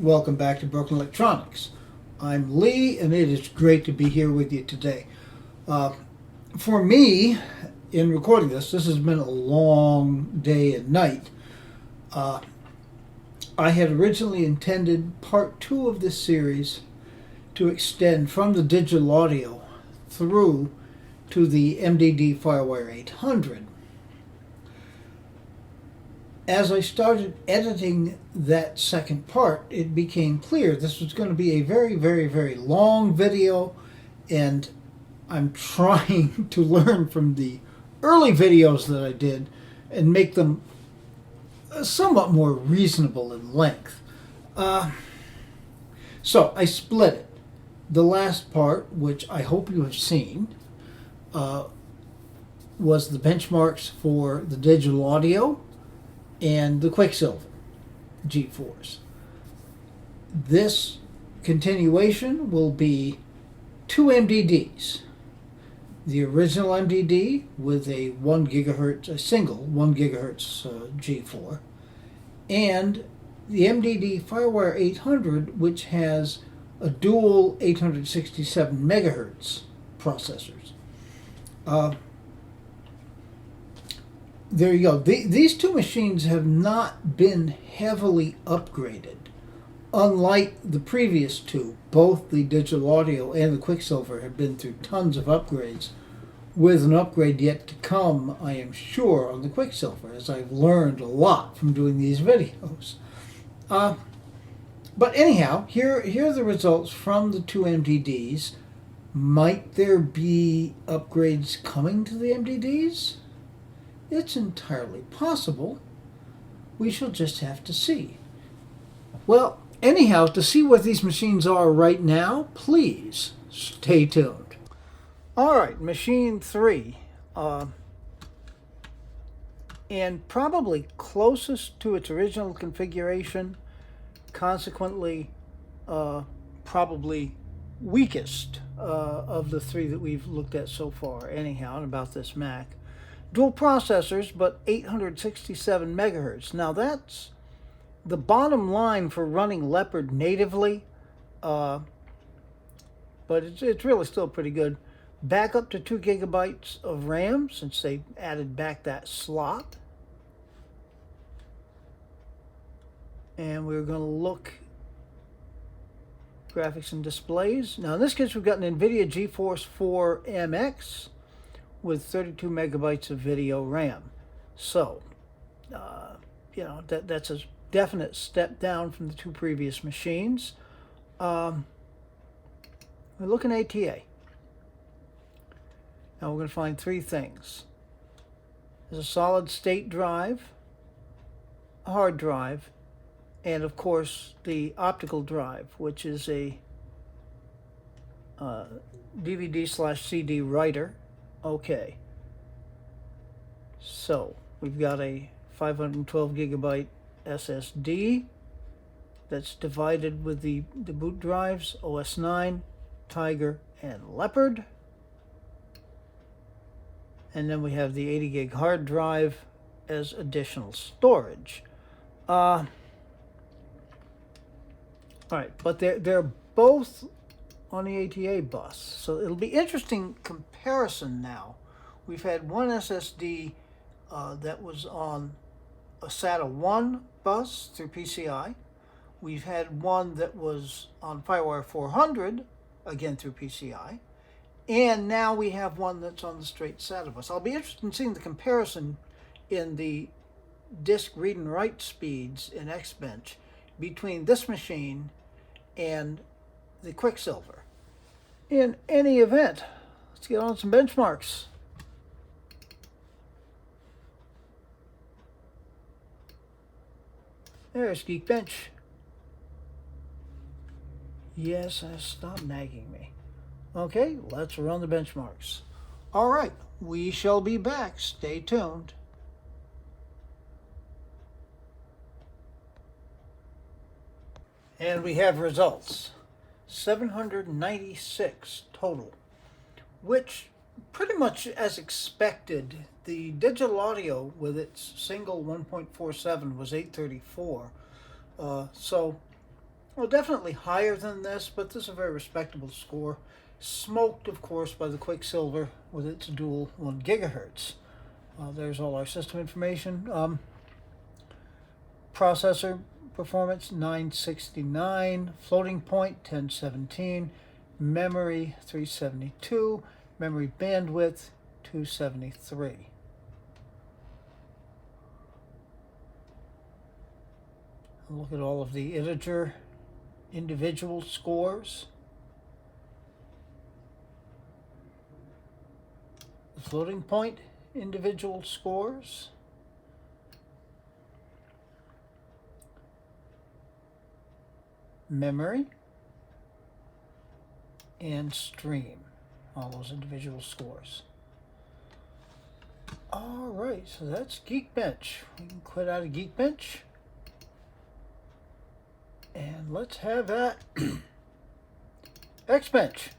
Welcome back to Broken Electronics. I'm Lee, and it is great to be here with you today. Uh, for me, in recording this has been a long day and night. I had originally intended part two of this series to extend from the digital audio through to the MDD Firewire 800. As I started editing that second part, it became clear this was going to be a very, very, very long video, and I'm trying to learn from the early videos that I did and make them somewhat more reasonable in length. So I split it. The last part, which I hope you have seen, was the benchmarks for the digital audio and the Quicksilver G4s. This continuation will be two MDDs. The original MDD with a 1 gigahertz, a single 1 gigahertz G4, and the MDD Firewire 800, which has a dual 867 megahertz processors. There you go. These two machines have not been heavily upgraded. Unlike the previous two, both the digital audio and the Quicksilver have been through tons of upgrades, with an upgrade yet to come, I am sure, on the Quicksilver, as I've learned a lot from doing these videos. But anyhow, here are the results from the two MDDs. Might there be upgrades coming to the MDDs? It's entirely possible. We shall just have to see. Well, anyhow, to see what these machines are right now, please stay tuned. All right, machine 3. And probably closest to its original configuration, consequently, probably weakest of the three that we've looked at so far, anyhow, and about this Mac. Dual processors, but 867 megahertz. Now that's the bottom line for running Leopard natively, but it's really still pretty good. Back up to 2 gigabytes of RAM, since they added back that slot. And we're going to look graphics and displays. Now in this case we've got an NVIDIA GeForce 4 MX with 32 megabytes of video RAM. So, that's a definite step down from the two previous machines. We're looking at ATA. Now we're going to find three things. There's a solid state drive, a hard drive, and of course the optical drive, which is a DVD/CD writer. Okay, so we've got a 512 gigabyte SSD that's divided with the boot drives, OS9, Tiger, and Leopard. And then we have the 80 gig hard drive as additional storage. All right, but they're both on the ATA bus. So it'll be interesting comparison now. We've had one SSD that was on a SATA 1 bus through PCI. We've had one that was on Firewire 400, again through PCI. And now we have one that's on the straight SATA bus. I'll be interested in seeing the comparison in the disk read and write speeds in Xbench between this machine and the Quicksilver. In any event, let's get on some benchmarks. There's Geekbench. Yes, stop nagging me. Okay, let's run the benchmarks. All right, we shall be back. Stay tuned. And we have results. 796 total, which pretty much as expected. The digital audio with its single 1.47 was 834. So Well, definitely higher than this, but this is a very respectable score. Smoked, of course, by the Quicksilver with its dual 1 gigahertz. There's all our system information. Processor performance 969, floating point 1017, memory 372, memory bandwidth 273. Look at all of the integer individual scores. The floating point individual scores. Memory and stream, all those individual scores. All right, so that's Geekbench. We can quit out of Geekbench. And let's have that Xbench.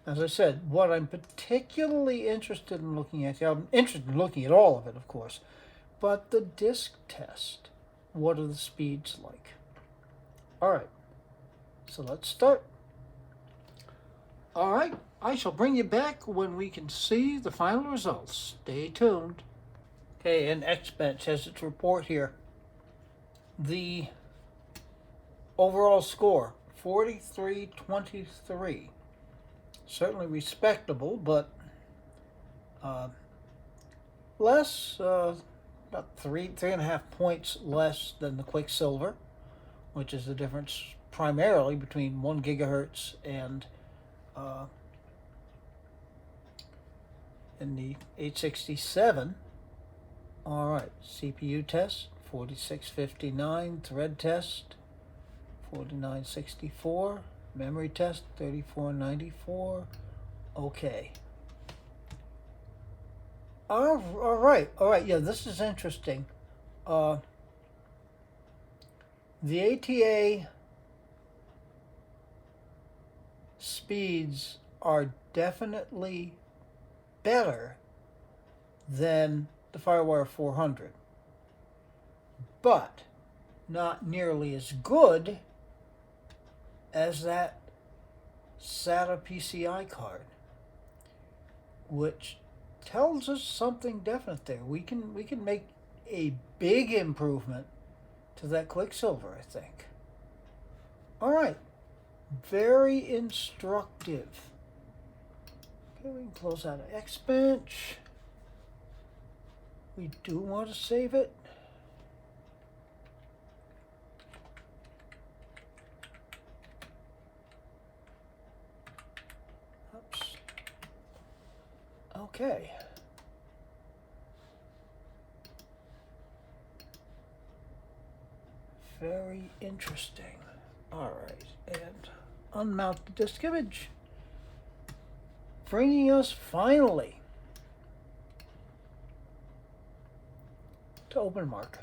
As I said, what I'm particularly interested in looking at, I'm interested in looking at all of it, of course, but the disk test. What are the speeds like? All right, so let's start. All right, I shall bring you back when we can see the final results. Stay tuned. Okay, and Xbench has its report here. The overall score, 43-23. Certainly respectable, but less, about 3.5 points less than the Quicksilver, which is the difference primarily between 1 gigahertz and in the 867. All right, CPU test 4659, thread test 4964, memory test 3494. Okay. All right. Yeah, this is interesting. The ATA speeds are definitely better than the FireWire 400, but not nearly as good as that SATA PCI card, which tells us something definite there. We can make a big improvement to that Quicksilver, I think. All right. Very instructive. Okay, we can close out of Xbench. We do want to save it. Oops. Okay. Very interesting. All right, and unmount the disk image, bringing us finally to OpenMark.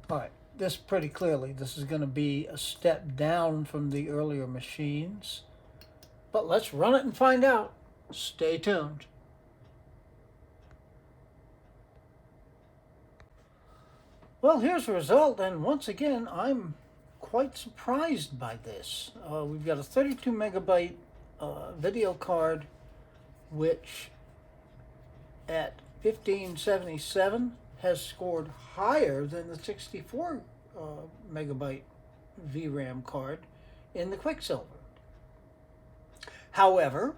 All right, this pretty clearly, this is going to be a step down from the earlier machines, but let's run it and find out. Stay tuned. Well, here's the result, and once again, I'm quite surprised by this. We've got a 32 megabyte video card, which at 1577 has scored higher than the 64 megabyte VRAM card in the Quicksilver. However,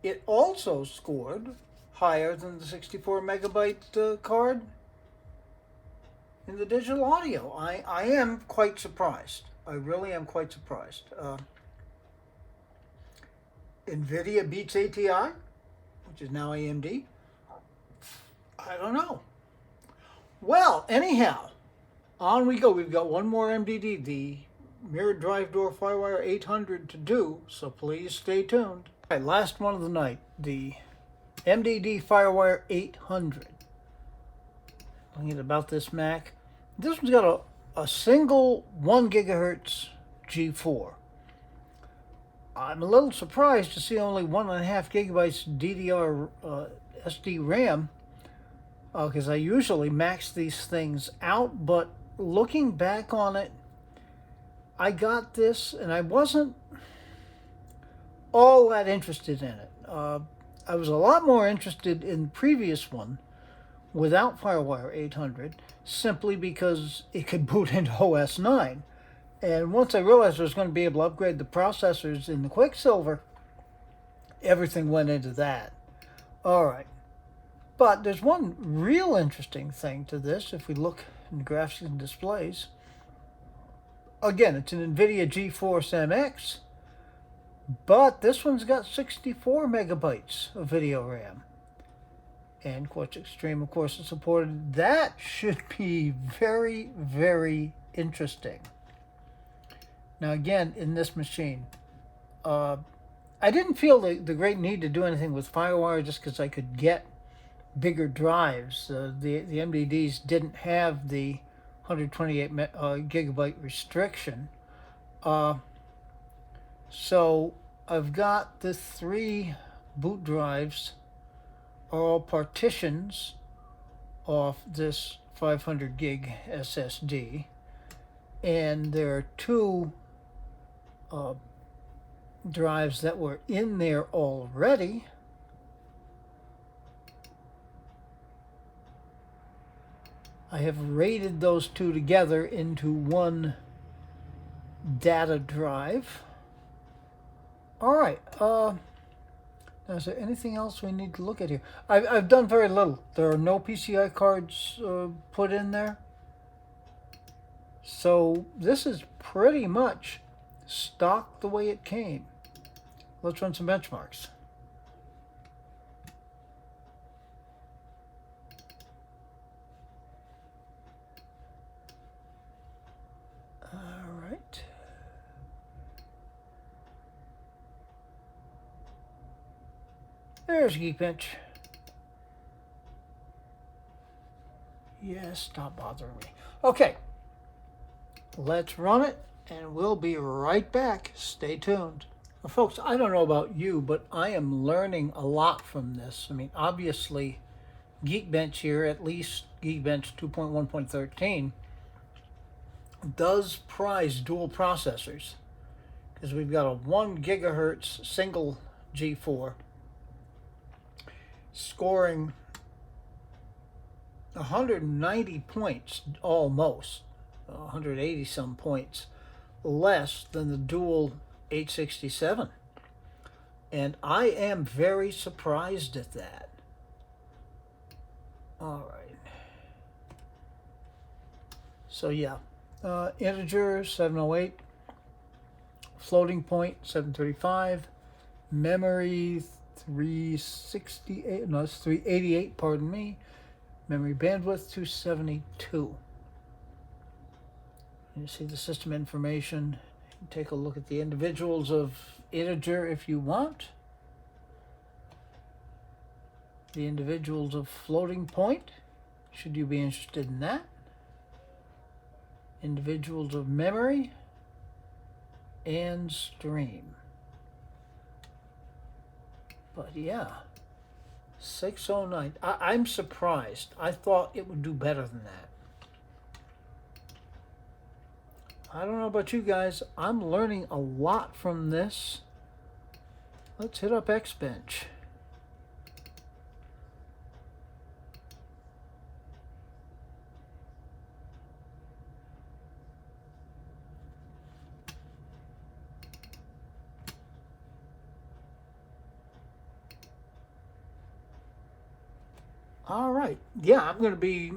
it also scored higher than the 64 megabyte card in the digital audio. I am quite surprised. I really am quite surprised. NVIDIA beats ATI, which is now AMD. I don't know. Well, anyhow, on we go. We've got one more MDD, the mirrored drive door FireWire 800 to do, so please stay tuned. All right, last one of the night, the MDD FireWire 800. Looking at about this Mac. This one's got a single 1 gigahertz G4. I'm a little surprised to see only 1.5 gigabytes DDR SD RAM, because I usually max these things out, but looking back on it, I got this and I wasn't all that interested in it. I was a lot more interested in the previous one without FireWire 800, simply because it could boot into OS 9. And once I realized I was going to be able to upgrade the processors in the Quicksilver, everything went into that. All right. But there's one real interesting thing to this if we look in the graphics and displays. Again, it's an NVIDIA GeForce MX, but this one's got 64 megabytes of video RAM. And Quartz Extreme, of course, is supported. That should be very, very interesting. Now, again, in this machine, I didn't feel the great need to do anything with FireWire just because I could get bigger drives. The MDDs didn't have the 128 gigabyte restriction. So I've got the 3 boot drives are all partitions off this 500 gig SSD, and there are 2 drives that were in there already. I have rated those 2 together into one data drive. All right. Now, is there anything else we need to look at here? I've done very little. There are no PCI cards put in there. So this is pretty much stock the way it came. Let's run some benchmarks. All right. There's Geekbench. Yes, stop bothering me. Okay. Let's run it, and we'll be right back. Stay tuned. Well, folks, I don't know about you, but I am learning a lot from this. I mean, obviously, Geekbench here, at least Geekbench 2.1.13, does prize dual processors, because we've got a 1 gigahertz single G4 scoring 190 points almost, 180 some points less than the dual 867. And I am very surprised at that. All right. So yeah, integer 708, floating point 735, memory 368, no, it's 388, pardon me. Memory bandwidth 272. You see the system information. Take a look at the individuals of integer if you want. The individuals of floating point, should you be interested in that. Individuals of memory and stream. But yeah, 609. I'm surprised. I thought it would do better than that. I don't know about you guys. I'm learning a lot from this. Let's hit up Xbench. All right. Yeah, I'm going to be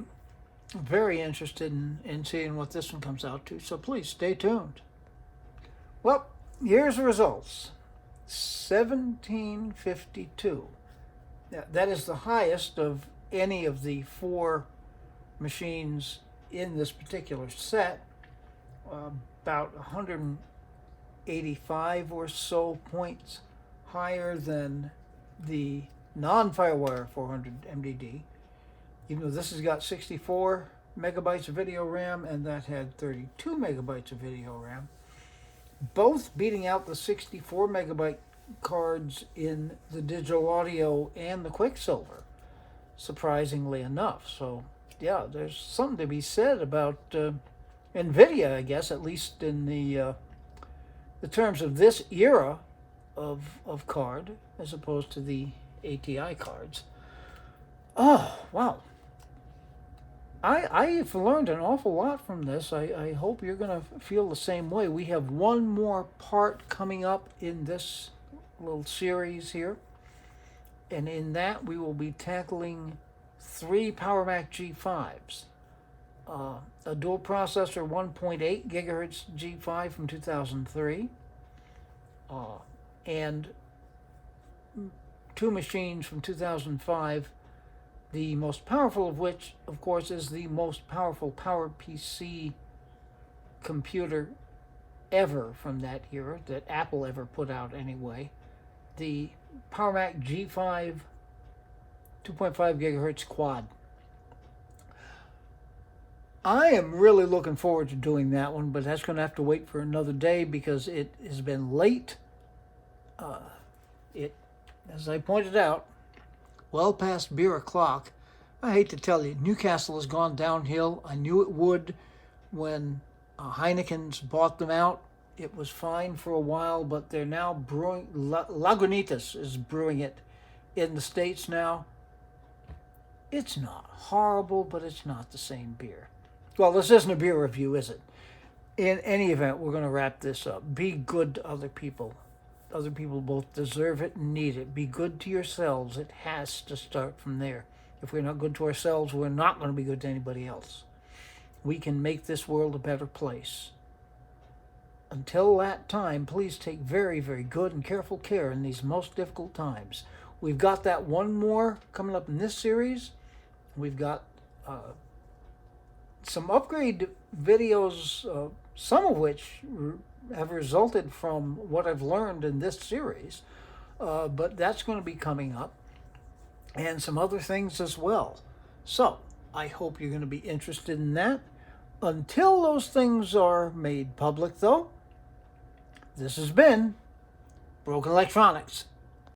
very interested in seeing what this one comes out to. So please stay tuned. Well, here's the results. 1752. Now, that is the highest of any of the 4 machines in this particular set. About 185 or so points higher than the non-FireWire 400 MDD, even though this has got 64 megabytes of video RAM and that had 32 megabytes of video RAM. both beating out the 64 megabyte cards in the digital audio and the Quicksilver, surprisingly enough. So, yeah, there's something to be said about NVIDIA, I guess, at least in the terms of this era of card, as opposed to the ATI cards. Oh, wow. I've learned an awful lot from this. I hope you're going to feel the same way. We have one more part coming up in this little series here. And in that, we will be tackling 3 PowerMac G5s. A dual processor 1.8 gigahertz G5 from 2003. And 2 machines from 2005. The most powerful of which, of course, is the most powerful PowerPC computer ever from that era, that Apple ever put out anyway. The PowerMac G5 2.5 gigahertz quad. I am really looking forward to doing that one, but that's going to have to wait for another day because it has been late. As I pointed out, well past beer o'clock. I hate to tell you, Newcastle has gone downhill. I knew it would when Heineken's bought them out. It was fine for a while, but they're now brewing. Lagunitas is brewing it in the States now. It's not horrible, but it's not the same beer. Well, this isn't a beer review, is it? In any event, we're going to wrap this up. Be good to other people. Other people both deserve it and need it. Be good to yourselves. It has to start from there. If we're not good to ourselves, we're not going to be good to anybody else. We can make this world a better place. Until that time, please take very, very good and careful care in these most difficult times. We've got that one more coming up in this series. We've got some upgrade videos, some of which have resulted from what I've learned in this series, but that's going to be coming up, and some other things as well. So I hope you're going to be interested in that. Until those things are made public, though, this has been Broken Electronics.